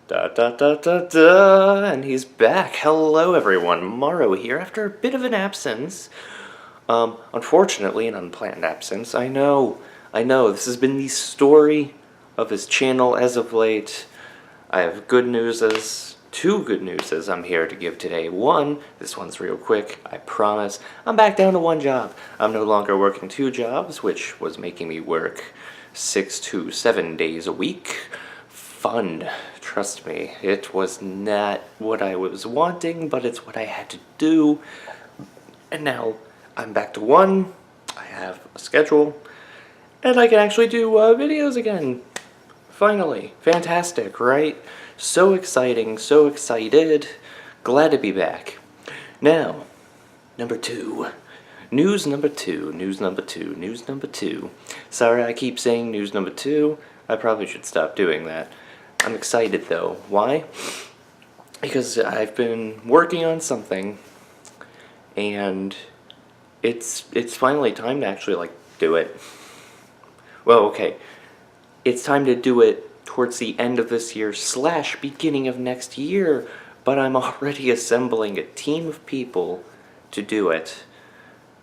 Da da da da da, and he's back. Hello everyone, Morrow here after a bit of an absence. Unfortunately an unplanned absence. I know, this has been the story of his channel as of late. I have two good newses I'm here to give today. One, this one's real quick, I promise. I'm back down to one job. I'm no longer working two jobs, which was making me work 6 to 7 days a week. Fun. Trust me, it was not what I was wanting, but it's what I had to do. And now I'm back to one. I have a schedule, and I can actually do videos again. Finally. Fantastic, right? So exciting, so excited. Glad to be back. Now, number two. News number two. Sorry I keep saying news number two. I probably should stop doing that. I'm excited though. Why? Because I've been working on something, and it's finally time to actually do it. Well, okay. It's time to do it towards the end of this year / beginning of next year, but I'm already assembling a team of people to do it.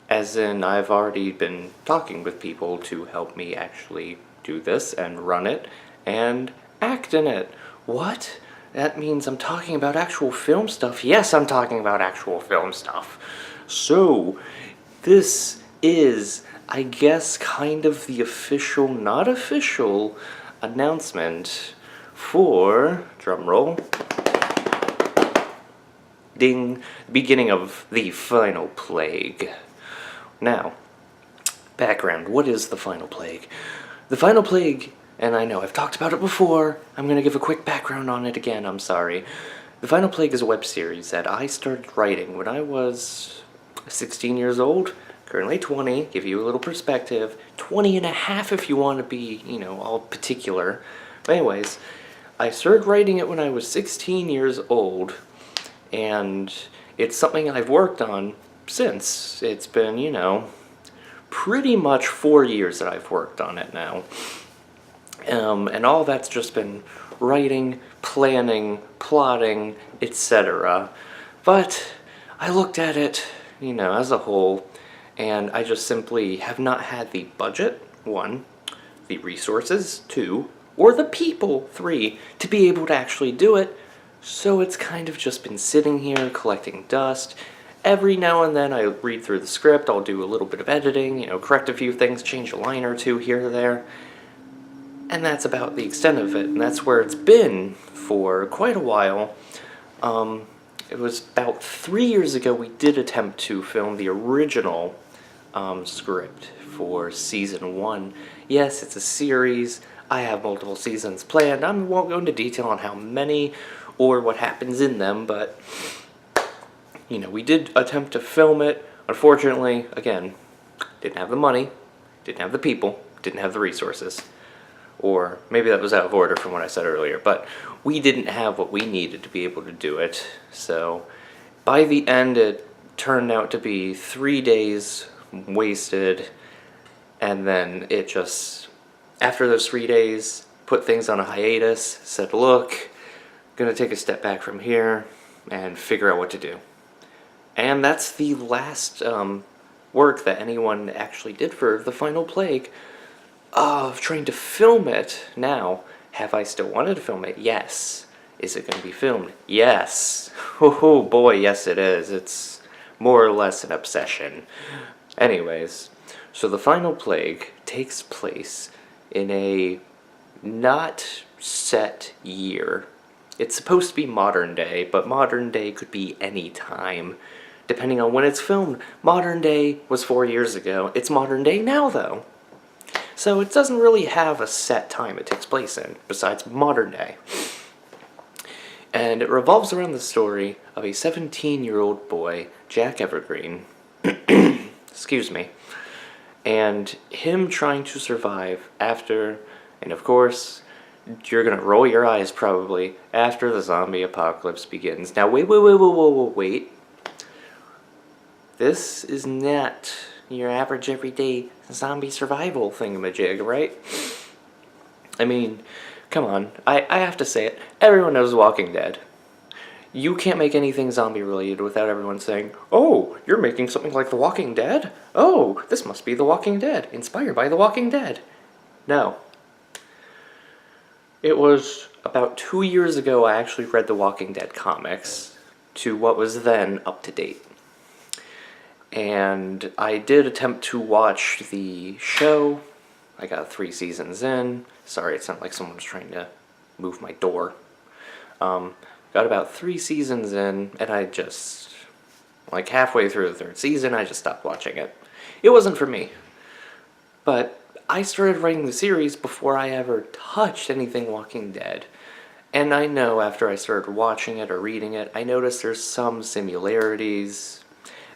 As in, I've already been talking with people to help me actually do this and run it and act in it. What? That means I'm talking about actual film stuff. Yes, I'm talking about actual film stuff. So, this is, I guess, kind of the official, not official, announcement for, drumroll, ding, beginning of The Final Plague. Now, background, what is The Final Plague? The Final Plague, and I know I've talked about it before, I'm going to give a quick background on it again, I'm sorry. The Final Plague is a web series that I started writing when I was 16 years old, currently 20, give you a little perspective, 20 and a half if you want to be, all particular. But anyways, I started writing it when I was 16 years old, and it's something I've worked on since. It's been, pretty much 4 years that I've worked on it now. And all that's just been writing, planning, plotting, etc. But I looked at it, as a whole, and I just simply have not had the budget, 1, the resources, 2, or the people, 3, to be able to actually do it. So it's kind of just been sitting here collecting dust. Every now and then I read through the script, I'll do a little bit of editing, correct a few things, change a line or two here or there. And that's about the extent of it, and that's where it's been for quite a while. It was about 3 years ago we did attempt to film the original script for season 1. Yes, it's a series. I have multiple seasons planned. I won't go into detail on how many or what happens in them, but we did attempt to film it. Unfortunately, again, didn't have the money, didn't have the people, didn't have the resources. Or maybe that was out of order from what I said earlier, but we didn't have what we needed to be able to do it. So by the end, it turned out to be 3 days wasted, and then it just, after those 3 days, put things on a hiatus, said, look, gonna take a step back from here and figure out what to do. And that's the last work that anyone actually did for The Final Plague. Of trying to film it now. Have I still wanted to film it? Yes. Is it going to be filmed? Yes. Oh boy, yes it is. It's more or less an obsession. Anyways, so The Final Plague takes place in a not set year. It's supposed to be modern day, but modern day could be any time, depending on when it's filmed. Modern day was 4 years ago. It's modern day now, though. So it doesn't really have a set time it takes place in, besides modern day. And it revolves around the story of a 17-year-old boy, Jack Evergreen, excuse me, and him trying to survive after, and of course, you're gonna roll your eyes probably, after the zombie apocalypse begins. Now wait. This is not your average everyday zombie survival thingamajig, right? I mean, come on, I have to say it. Everyone knows Walking Dead. You can't make anything zombie-related without everyone saying, "Oh, you're making something like The Walking Dead? Oh, this must be The Walking Dead, inspired by The Walking Dead." No. It was about 2 years ago I actually read The Walking Dead comics to what was then up to date. And I did attempt to watch the show. I got 3 seasons in. Sorry, it sounded like someone was trying to move my door. Got about 3 seasons in, and I just, like halfway through the 3rd season, I just stopped watching it. It wasn't for me. But I started writing the series before I ever touched anything Walking Dead. And I know after I started watching it or reading it, I noticed there's some similarities.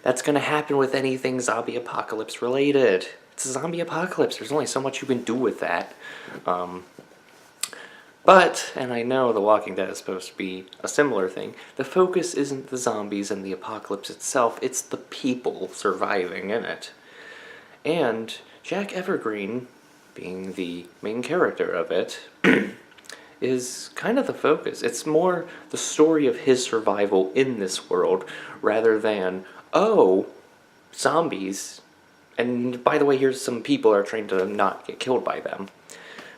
That's going to happen with anything zombie apocalypse related. It's a zombie apocalypse. There's only so much you can do with that. But, and I know The Walking Dead is supposed to be a similar thing, the focus isn't the zombies and the apocalypse itself, it's the people surviving in it. And Jack Evergreen, being the main character of it, is kind of the focus. It's more the story of his survival in this world, rather than, oh, zombies. And by the way, here's some people are trying to not get killed by them.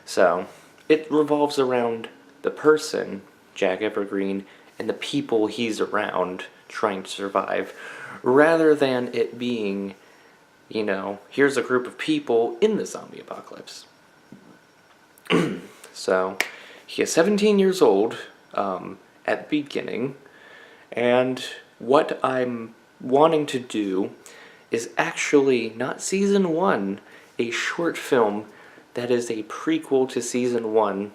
So it revolves around the person, Jack Evergreen, and the people he's around trying to survive, rather than it being, you know, here's a group of people in the zombie apocalypse. So, he is 17 years old at the beginning, and what I'm wanting to do is actually not season 1, a short film that is a prequel to season 1.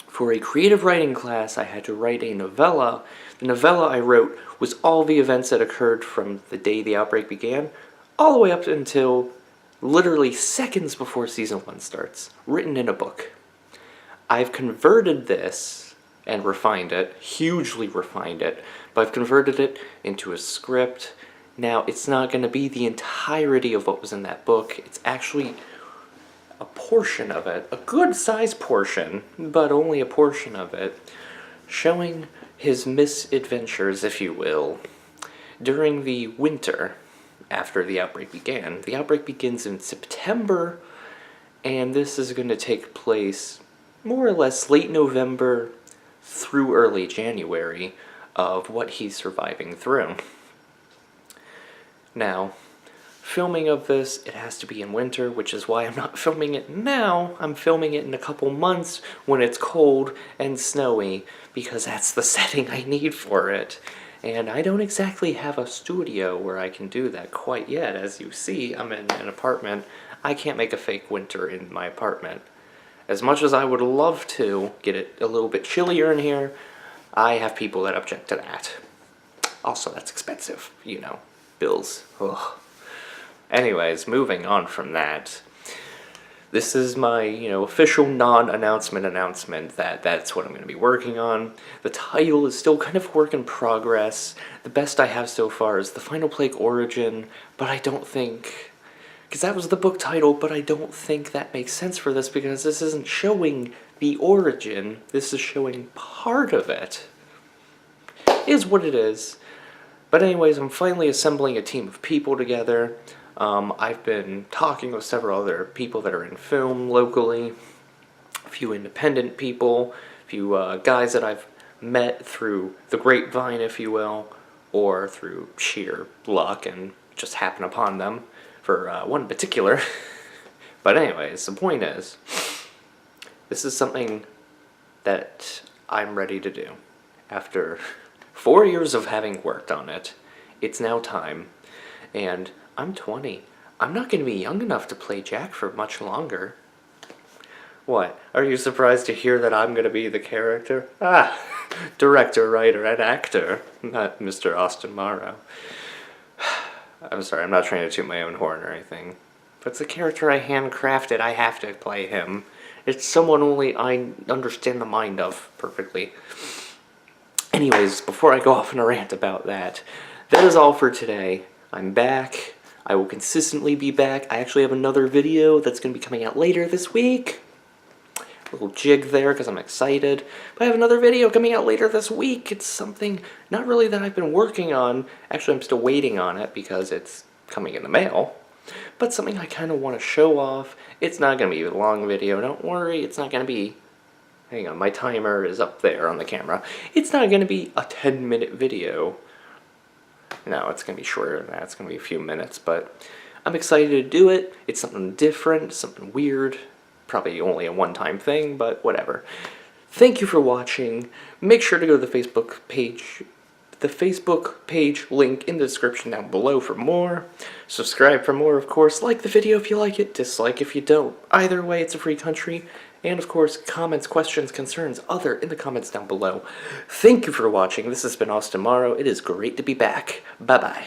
For a creative writing class, I had to write a novella. The novella I wrote was all the events that occurred from the day the outbreak began, all the way up until literally seconds before season 1 starts, written in a book. I've converted this and refined it, hugely refined it, but I've converted it into a script. Now, it's not going to be the entirety of what was in that book. It's actually a portion of it, a good-sized portion, but only a portion of it, showing his misadventures, if you will, during the winter after the outbreak began. The outbreak begins in September, and this is going to take place more or less late November through early January of what he's surviving through. Now, filming of this, it has to be in winter, which is why I'm not filming it now. I'm filming it in a couple months when it's cold and snowy, because that's the setting I need for it. And I don't exactly have a studio where I can do that quite yet. As you see, I'm in an apartment. I can't make a fake winter in my apartment. As much as I would love to get it a little bit chillier in here, I have people that object to that. Also, that's expensive, you know, bills. Ugh. Anyways, moving on from that, this is my, official non-announcement announcement that that's what I'm going to be working on. The title is still kind of work in progress. The best I have so far is The Final Plague Origin, but I don't think, because that was the book title, but I don't think that makes sense for this, because this isn't showing the origin, this is showing part of it. It is what it is. But anyways, I'm finally assembling a team of people together. I've been talking with several other people that are in film locally, a few independent people, a few guys that I've met through the grapevine, if you will, or through sheer luck and just happen upon them for one in particular. But anyways, the point is, this is something that I'm ready to do. After 4 years of having worked on it, it's now time, and I'm 20. I'm not going to be young enough to play Jack for much longer. What? Are you surprised to hear that I'm going to be the character? Ah, director, writer, and actor, not Mr. Austin Morrow. I'm sorry, I'm not trying to toot my own horn or anything. But it's a character I handcrafted, I have to play him. It's someone only I understand the mind of perfectly. Anyways, before I go off on a rant about that, that is all for today. I'm back. I will consistently be back. I actually have another video that's going to be coming out later this week. little jig there because I'm excited. But I have another video coming out later this week. It's something not really that I've been working on. Actually, I'm still waiting on it because it's coming in the mail. But something I kind of want to show off. It's not going to be a long video. Don't worry, it's not going to be... Hang on, my timer is up there on the camera. It's not going to be a 10-minute video. No, it's going to be shorter than that. It's going to be a few minutes, but I'm excited to do it. It's something different, something weird. Probably only a one-time thing, but whatever. Thank you for watching. Make sure to go to the Facebook page link in the description down below for more. Subscribe for more, of course. Like the video if you like it, dislike if you don't. Either way, it's a free country. And of course, comments, questions, concerns, other in the comments down below. Thank you for watching. This has been Austin Morrow. It is great to be back. Bye-bye.